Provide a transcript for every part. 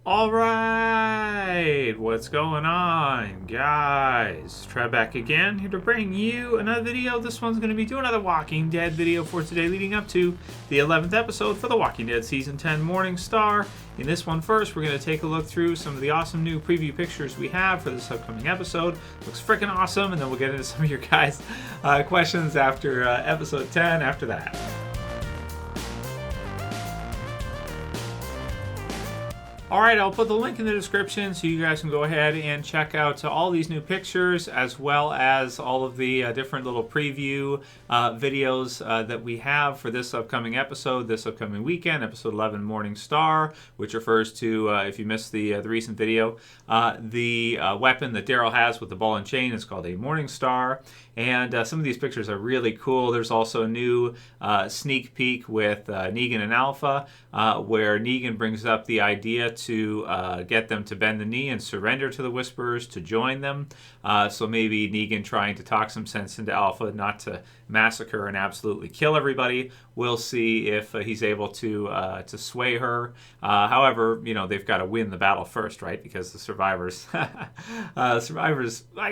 All right, what's going on, guys? Trev back again, here to bring you another video. This one's going to be doing another Walking Dead video for today, leading up to the 11th episode for the Walking Dead Season 10 Morning Star. In this one first, we're going to take a look through some of the awesome new preview pictures we have for this upcoming episode. Looks freaking awesome, and then we'll get into some of your guys' questions after episode 10 after that. Alright, I'll put the link in the description so you guys can go ahead and check out all these new pictures as well as all of the different little preview videos that we have for this upcoming episode, this upcoming weekend, episode 11 Morning Star, which refers to, if you missed the recent video, the weapon that Daryl has with the ball and chain is called a Morning Star. And some of these pictures are really cool. There's also a new sneak peek with Negan and Alpha, where Negan brings up the idea to get them to bend the knee and surrender to the Whisperers to join them. So maybe Negan trying to talk some sense into Alpha not to massacre and absolutely kill everybody. We'll see if he's able to sway her. However, you know, they've got to win the battle first, right? Because the survivors, I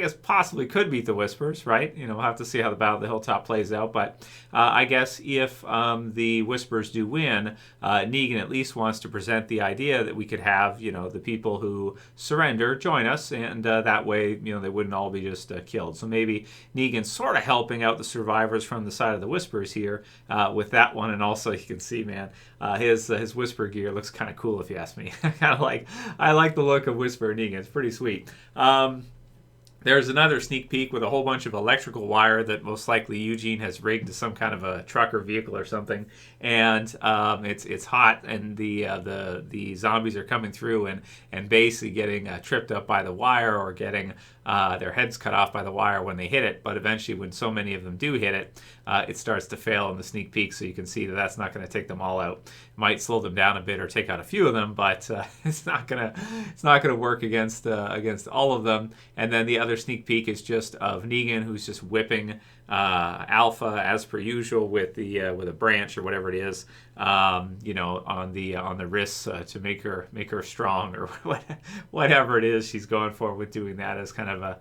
guess, possibly could beat the Whisperers, right? You know, we'll have to see how the Battle of the Hilltop plays out. But I guess if the Whisperers do win, Negan at least wants to present the idea that we could have, you know, the people who surrender join us, and that way, you know, they wouldn't all be just killed. So maybe Negan's sort of helping out the survivors from the side of the Whisperers here with that one. And also, you can see, man, his Whisper gear looks kind of cool, if you ask me. I like the look of Whisper Negan. It's pretty sweet. There's another sneak peek with a whole bunch of electrical wire that most likely Eugene has rigged to some kind of a truck or vehicle or something, and it's hot, and the zombies are coming through and basically getting tripped up by the wire or getting their heads cut off by the wire when they hit it. But eventually, when so many of them do hit it, it starts to fail in the sneak peek, so you can see that that's not going to take them all out. It might slow them down a bit or take out a few of them, but it's not gonna work against all of them. And then the other sneak peek is just of Negan, who's just whipping Alpha as per usual with a branch or whatever it is, you know, on the wrists to make her strong or whatever it is she's going for with doing that as kind of a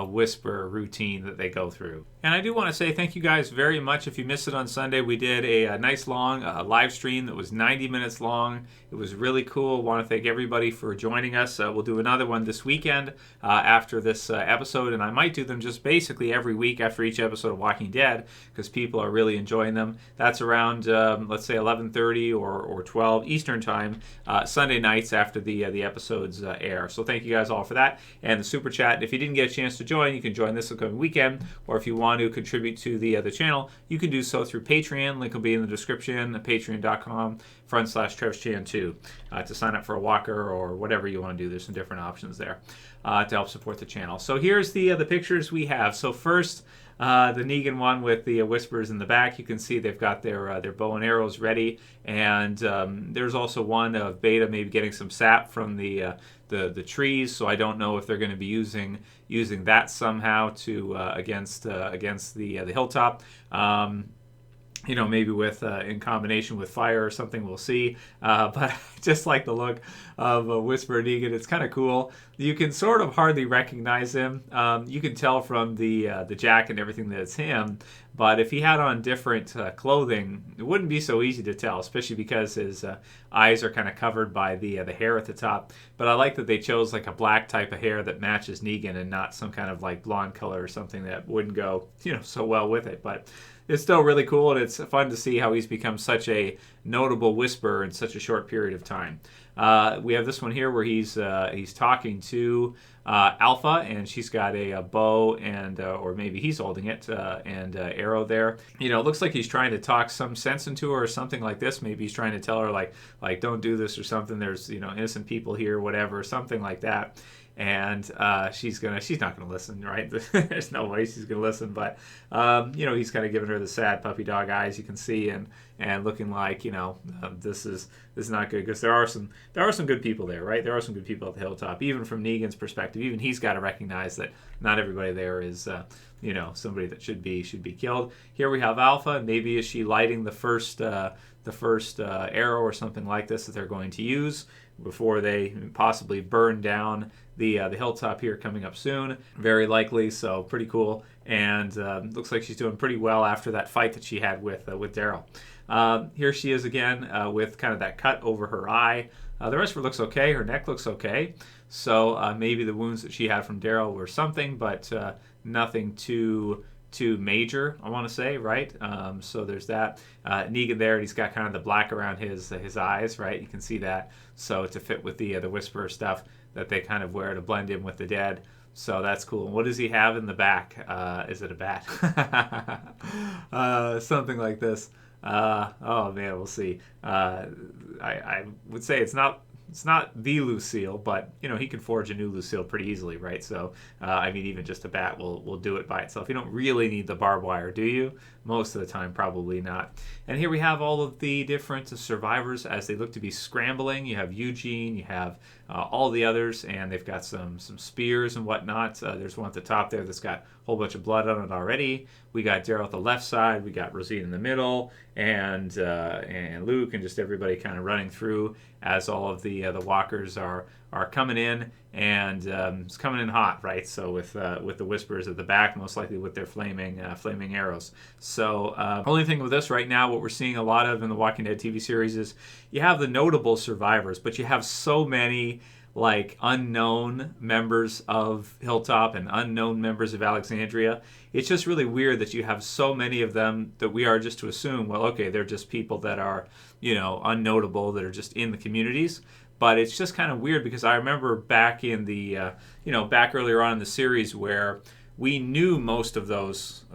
Whisper routine that they go through. And I do want to say thank you guys very much. If you missed it on Sunday, we did a nice long live stream that was 90 minutes long. It was really cool. Want to thank everybody for joining us. We'll do another one this weekend after this episode, and I might do them just basically every week after each episode of Walking Dead because people are really enjoying them. That's around let's say 11:30 or 12 Eastern time Sunday nights after the episodes air. So thank you guys all for that. And the super chat. If you didn't get a chance to join, you can join this upcoming weekend, or if you want to contribute to the channel, you can do so through Patreon. Link will be in the description. Patreon.com/TrevsChan2 to sign up for a walker or whatever you want to do. There's some different options there to help support the channel. So here's the pictures we have. So first, the Negan one with the Whisperers in the back. You can see they've got their bow and arrows ready, and there's also one of Beta maybe getting some sap from the trees. So I don't know if they're going to be using that somehow to against the Hilltop. You know, maybe with in combination with fire or something, we'll see. But I just like the look of Whisper Negan. It's kind of cool. You can sort of hardly recognize him. You can tell from the jacket and everything that it's him. But if he had on different clothing, it wouldn't be so easy to tell, especially because his eyes are kind of covered by the hair at the top. But I like that they chose like a black type of hair that matches Negan and not some kind of like blonde color or something that wouldn't go, you know, so well with it. But it's still really cool, and it's fun to see how he's become such a notable Whisperer in such a short period of time. We have this one here where he's talking to Alpha, and she's got a bow and or maybe he's holding it and arrow there. You know, it looks like he's trying to talk some sense into her or something like this. Maybe he's trying to tell her like don't do this or something. There's, you know, innocent people here, whatever, something like that. And she's not gonna listen, right? There's no way she's gonna listen. But you know, he's kind of giving her the sad puppy dog eyes, you can see, and looking like, you know, this is not good, because there are some good people there, right? There are some good people at the Hilltop, even from Negan's perspective. Even he's got to recognize that not everybody there is you know, somebody that should be killed. Here we have Alpha. Maybe is she lighting the first arrow or something like this that they're going to use before they possibly burn down the hilltop here coming up soon, very likely. So pretty cool, and looks like she's doing pretty well after that fight that she had with Daryl. Here she is again with kind of that cut over her eye. The rest of her looks okay. Her neck looks okay. So maybe the wounds that she had from Daryl were something, but nothing too major, I want to say, right? So there's that. Negan there, and he's got kind of the black around his eyes, right? You can see that. So to fit with the Whisperer stuff that they kind of wear to blend in with the dead. So that's cool. And what does he have in the back? Is it a bat? Something like this. Oh man, we'll see. I would say it's not the Lucille, but he can forge a new Lucille pretty easily, right? So I mean, even just a bat will do it by itself. You don't really need the barbed wire, do you? Most of the time, probably not. And here we have all of the different survivors as they look to be scrambling. You have Eugene, you have all the others, and they've got some spears and whatnot. There's one at the top there that's got a whole bunch of blood on it already. We got Daryl at the left side, we got Rosine in the middle, and Luke, and just everybody kind of running through as all of the walkers are coming in, and it's coming in hot, right? So with the Whisperers at the back, most likely with their flaming arrows. So only thing with this right now, what we're seeing a lot of in the Walking Dead TV series is you have the notable survivors, but you have so many like unknown members of Hilltop and unknown members of Alexandria. It's just really weird that you have so many of them that we are just to assume, well, okay, they're just people that are, unnotable, that are just in the communities. But it's just kind of weird because I remember back in the, back earlier on in the series where we knew most of those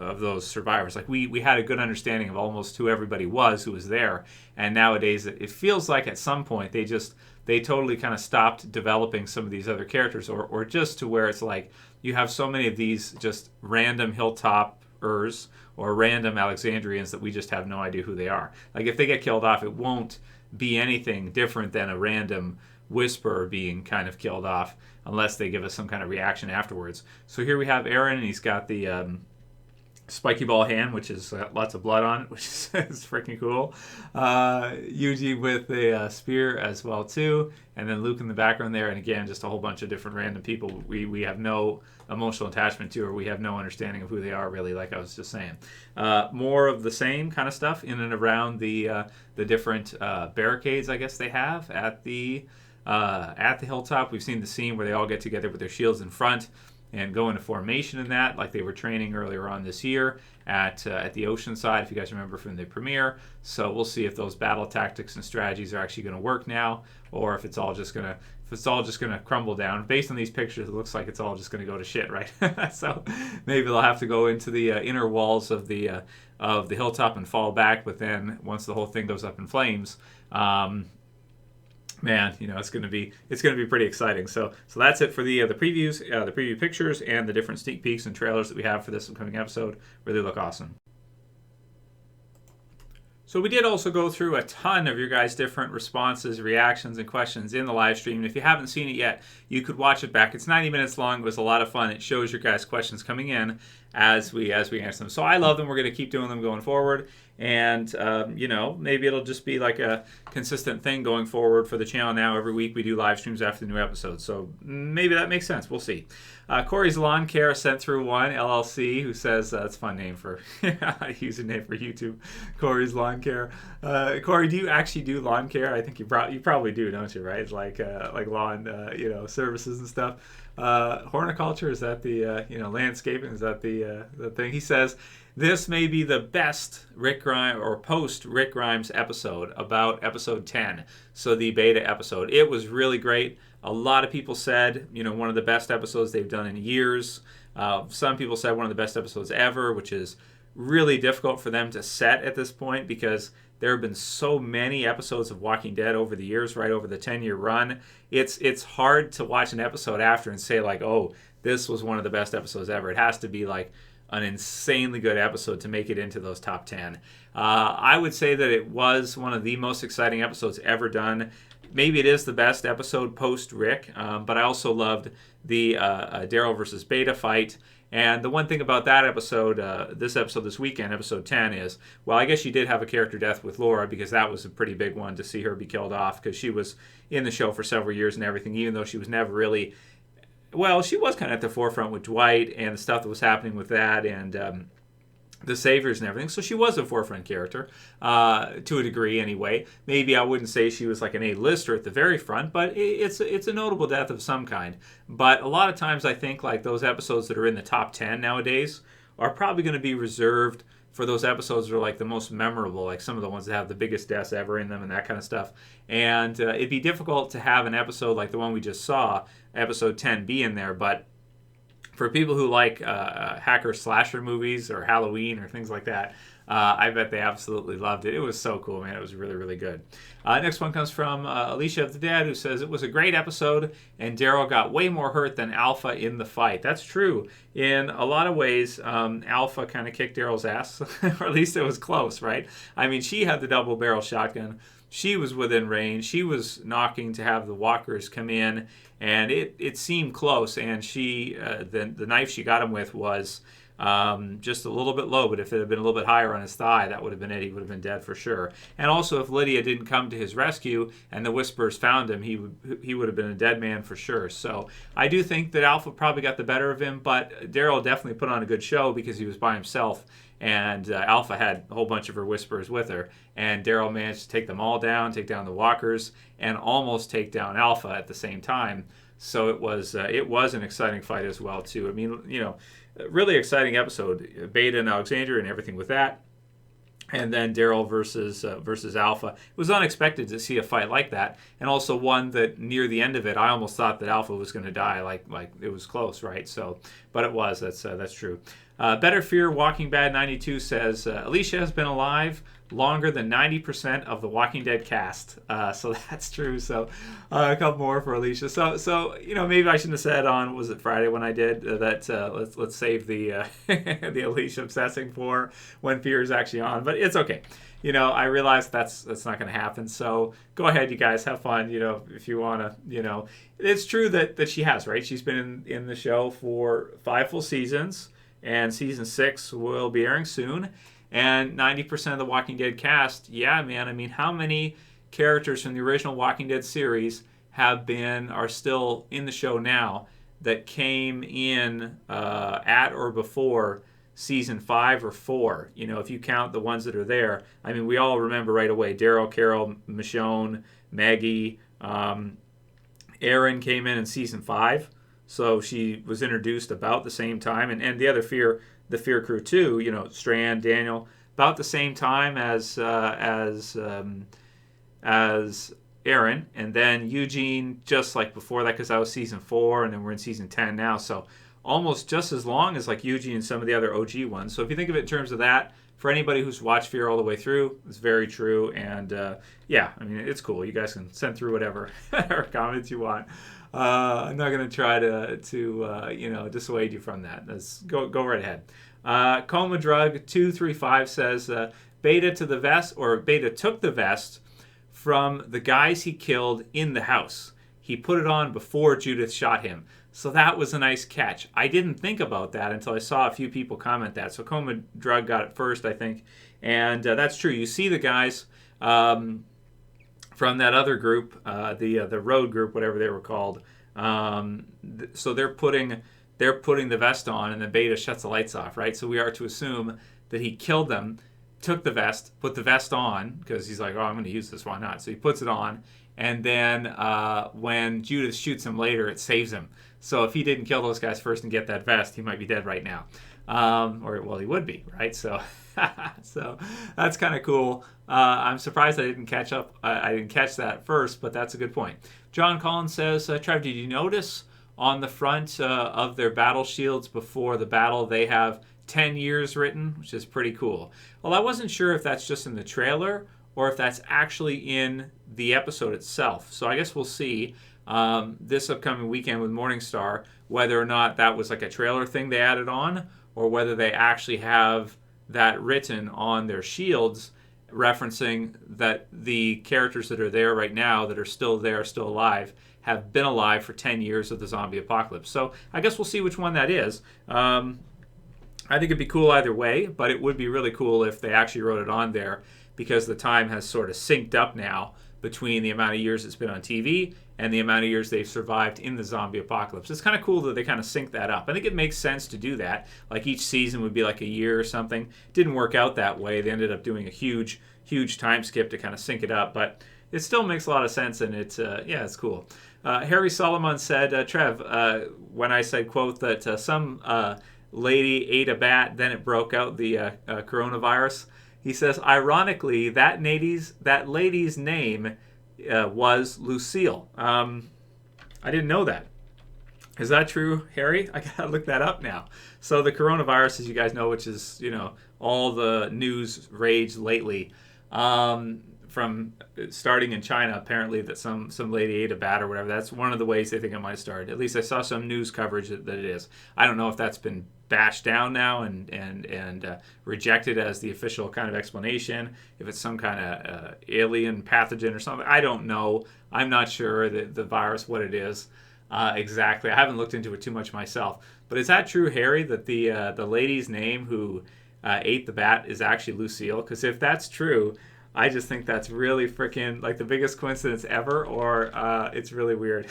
survivors. Like we had a good understanding of almost who everybody was who was there. And nowadays it feels like at some point they totally kind of stopped developing some of these other characters, or just to where it's like you have so many of these just random Hilltopers or random Alexandrians that we just have no idea who they are. Like if they get killed off, it won't be anything different than a random Whisperer being kind of killed off unless they give us some kind of reaction afterwards. So here we have Aaron, and he's got the spiky ball hand, which is lots of blood on it, which is freaking cool. Eugene with a spear as well too, and then Luke in the background there, and again just a whole bunch of different random people we have no emotional attachment to, or we have no understanding of who they are really, like I was just saying. More of the same kind of stuff in and around the different barricades I guess they have at the Hilltop. We've seen the scene where they all get together with their shields in front and go into formation in that, like they were training earlier on this year at the Oceanside, if you guys remember from the premiere. So we'll see if those battle tactics and strategies are actually going to work now, or if it's all just going to crumble down. Based on these pictures, it looks like it's all just going to go to shit, right? So maybe they'll have to go into the inner walls of the Hilltop and fall back. But then once the whole thing goes up in flames, man, it's going to be pretty exciting. So that's it for the previews, the preview pictures, and the different sneak peeks and trailers that we have for this upcoming episode. Really look awesome. So we did also go through a ton of your guys' different responses, reactions, and questions in the live stream. And if you haven't seen it yet, you could watch it back. It's 90 minutes long. It was a lot of fun. It shows your guys' questions coming in as we answer them. So I love them. We're going to keep doing them going forward. And, maybe it'll just be like a consistent thing going forward for the channel now. Every week we do live streams after the new episode. So maybe that makes sense. We'll see. Corey's Lawn Care sent through one, LLC, who says, that's a fun name for username for YouTube, Corey's Lawn Care. Corey, do you actually do lawn care? I think you probably do, don't you, right? Like lawn, services and stuff. Horticulture, is that the, landscaping, is that the thing? He says, this may be the best Rick Grimes or post Rick Grimes episode about episode 10. So the beta episode. It was really great. A lot of people said, one of the best episodes they've done in years. Some people said one of the best episodes ever, which is really difficult for them to set at this point because there have been so many episodes of Walking Dead over the years, right over the 10-year run. It's hard to watch an episode after and say like, oh, this was one of the best episodes ever. It has to be like an insanely good episode to make it into those top 10. I would say that it was one of the most exciting episodes ever done. Maybe it is the best episode post Rick, but I also loved the Daryl versus Beta fight, And the one thing about that episode, this weekend, episode 10, is, well, I guess she did have a character death with Laura, because that was a pretty big one to see her be killed off, because she was in the show for several years and everything, even though she was never really, well, she was kind of at the forefront with Dwight and the stuff that was happening with that, and the Saviors and everything. So she was a forefront character, to a degree anyway. Maybe I wouldn't say she was like an A-lister at the very front, but it's a notable death of some kind. But a lot of times I think like those episodes that are in the top 10 nowadays are probably going to be reserved for those episodes that are like the most memorable, like some of the ones that have the biggest deaths ever in them and that kind of stuff. And it'd be difficult to have an episode like the one we just saw, episode 10, be in there, but for people who like hacker slasher movies or Halloween or things like that, I bet they absolutely loved it. It was so cool, man. It was really, really good. Next one comes from Alicia Of The Dead, who says, it was a great episode, and Daryl got way more hurt than Alpha in the fight. That's true. In a lot of ways, Alpha kind of kicked Daryl's ass, or at least it was close, right? I mean, she had the double barrel shotgun. She was within range. She was knocking to have the walkers come in, and it seemed close. And she, the knife she got him with was just a little bit low, but if it had been a little bit higher on his thigh, that would have been it. He would have been dead for sure. And also, if Lydia didn't come to his rescue and the Whisperers found him, he would have been a dead man for sure. So I do think that Alpha probably got the better of him, but Daryl definitely put on a good show because he was by himself. And Alpha had a whole bunch of her Whisperers with her. And Daryl managed to take them all down, take down the walkers, and almost take down Alpha at the same time. So it was an exciting fight as well, too. I mean, you know, really exciting episode. Beta and Alexandria and everything with that. And then Daryl versus Alpha. It was unexpected to see a fight like that, and also one that near the end of it, I almost thought that Alpha was going to die. Like it was close, right? So, but it was. That's true. BetterFear WalkingBad92 says Alycia has been alive longer than 90% of the Walking Dead cast. So that's true. So a couple more for Alycia. So you know, maybe I shouldn't have said on, was it Friday when I did that? Let's save the the Alycia obsessing for when Fear is actually on. But it's okay. You know, I realize that's not going to happen. So go ahead, you guys, have fun. You know, if you want to. You know, it's true that she has, right. She's been in the show for 5 full seasons, and season 6 will be airing soon. And 90% of the Walking Dead cast, yeah, man. I mean, how many characters from the original Walking Dead series are still in the show now that came in at or before season 5 or 4? You know, if you count the ones that are there, I mean, we all remember right away. Daryl, Carol, Michonne, Maggie, Erin came in season 5, so she was introduced about the same time, and the other the Fear crew too. You know, Strand, Daniel, about the same time as Erin, and then Eugene just like before that, because that was season 4, and then we're in season 10 now. So almost just as long as like Eugene and some of the other OG ones. So if you think of it in terms of that, for anybody who's watched Fear all the way through, it's very true. And yeah, I mean, it's cool. You guys can send through whatever comments you want. I'm not going to try to you know, dissuade you from that. Let's go right ahead. Coma Drug 235 says Beta took the vest from the guys he killed in the house. He put it on before Judith shot him. So that was a nice catch. I didn't think about that until I saw a few people comment that. So Coma Drug got it first, I think. And that's true. You see the guys from that other group, the road group, whatever they were called. So they're putting the vest on, and then Beta shuts the lights off, right? So we are to assume that he killed them, took the vest, put the vest on, because he's like, oh, I'm going to use this, why not? So he puts it on, and then when Judith shoots him later, it saves him. So if he didn't kill those guys first and get that vest, he might be dead right now. Or, well, he would be, right? So so that's kind of cool. I'm surprised I didn't catch that first, but that's a good point. John Collins says, Trev, did you notice on the front of their battle shields before the battle, they have 10 years written, which is pretty cool. Well, I wasn't sure if that's just in the trailer or if that's actually in the episode itself. So I guess we'll see this upcoming weekend with Morningstar whether or not that was like a trailer thing they added on, or whether they actually have that written on their shields, referencing that the characters that are there right now that are still there, still alive, have been alive for 10 years of the zombie apocalypse. So I guess we'll see which one that is. I think it'd be cool either way, but it would be really cool if they actually wrote it on there, because the time has sort of synced up now between the amount of years it's been on TV and the amount of years they've survived in the zombie apocalypse. It's kind of cool that they kind of sync that up. I think it makes sense to do that. Like each season would be like a year or something. It didn't work out that way. They ended up doing a huge time skip to kind of sync it up, but it still makes a lot of sense, and it's yeah, it's cool. Harry Solomon said, Trev, when I said, quote, that some lady ate a bat, then it broke out the coronavirus. He says, ironically, that lady's name was Lucille. I didn't know that. Is that true, Harry? I gotta look that up now. So the coronavirus, as you guys know, which is, all the news rage lately, from starting in China, apparently, that some lady ate a bat or whatever. That's one of the ways they think it might have started. At least I saw some news coverage that it is. I don't know if that's been bashed down now and rejected as the official kind of explanation, if it's some kind of alien pathogen or something. I don't know. I'm not sure the virus, what it is exactly. I haven't looked into it too much myself. But is that true, Harry, that the lady's name who ate the bat is actually Lucille? Because if that's true, I just think that's really freaking like the biggest coincidence ever, or it's really weird.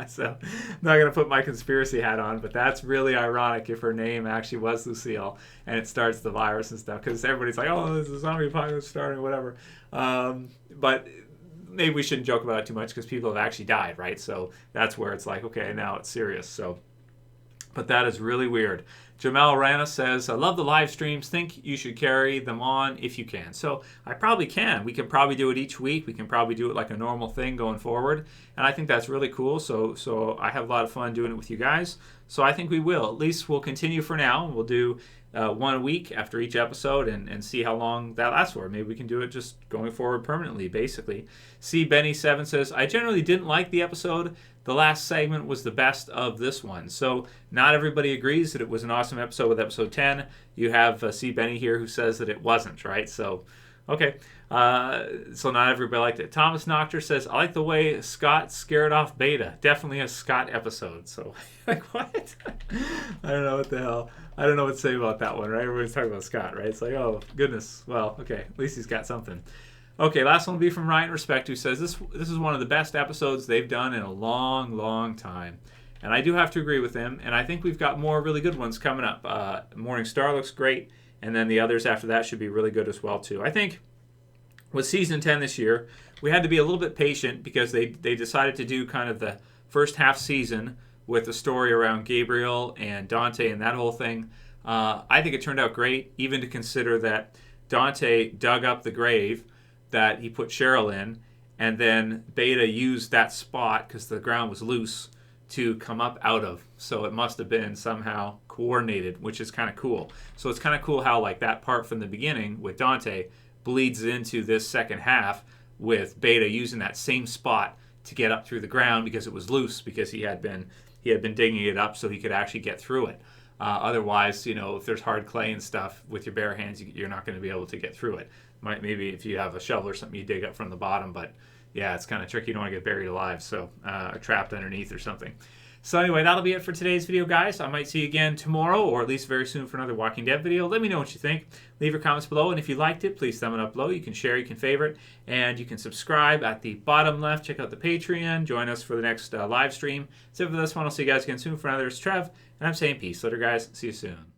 So I'm not going to put my conspiracy hat on, but that's really ironic if her name actually was Lucille and it starts the virus and stuff, because everybody's like, oh, there's a zombie apocalypse starting, whatever. But maybe we shouldn't joke about it too much, because people have actually died, right? So that's where it's like, okay, now it's serious. So, but that is really weird. Jamal Rana says, I love the live streams. Think you should carry them on if you can. So I probably can. We can probably do it each week. We can probably do it like a normal thing going forward. And I think that's really cool. So I have a lot of fun doing it with you guys. So I think we will. At least we'll continue for now. We'll do one a week after each episode and see how long that lasts for. Maybe we can do it just going forward permanently, basically. C. Benny7 says, I generally didn't like the episode. The last segment was the best of this one. So not everybody agrees that it was an awesome episode with episode 10. You have C. Benny here who says that it wasn't, right? So, okay. So not everybody liked it. Thomas Nocter says, I like the way Scott scared off Beta. Definitely a Scott episode. So, like, what? I don't know what the hell. I don't know what to say about that one, right? Everybody's talking about Scott, right? It's like, oh, goodness. Well, okay. At least he's got something. Okay, last one will be from Ryan Respect, who says, this is one of the best episodes they've done in a long, long time. And I do have to agree with him, and I think we've got more really good ones coming up. Morning Star looks great, and then the others after that should be really good as well, too. I think with Season 10 this year, we had to be a little bit patient, because they decided to do kind of the first half season with the story around Gabriel and Dante and that whole thing. I think it turned out great, even to consider that Dante dug up the grave that he put Cheryl in, and then Beta used that spot, because the ground was loose, to come up out of. So it must have been somehow coordinated, which is kind of cool. So it's kind of cool how like that part from the beginning with Dante bleeds into this second half with Beta using that same spot to get up through the ground, because it was loose, because he had been digging it up so he could actually get through it. Otherwise, if there's hard clay and stuff with your bare hands, you're not going to be able to get through it. Maybe if you have a shovel or something, you dig up from the bottom, but yeah, it's kind of tricky. You don't want to get buried alive, so or trapped underneath or something. So anyway, that'll be it for today's video, guys. I might see you again tomorrow, or at least very soon, for another Walking Dead video. Let me know what you think. Leave your comments below, and if you liked it, please thumb it up below. You can share, you can favorite, and you can subscribe at the bottom left. Check out the Patreon. Join us for the next live stream. So for this one, I'll see you guys again soon. For another, it's Trev, and I'm saying peace. Later, guys. See you soon.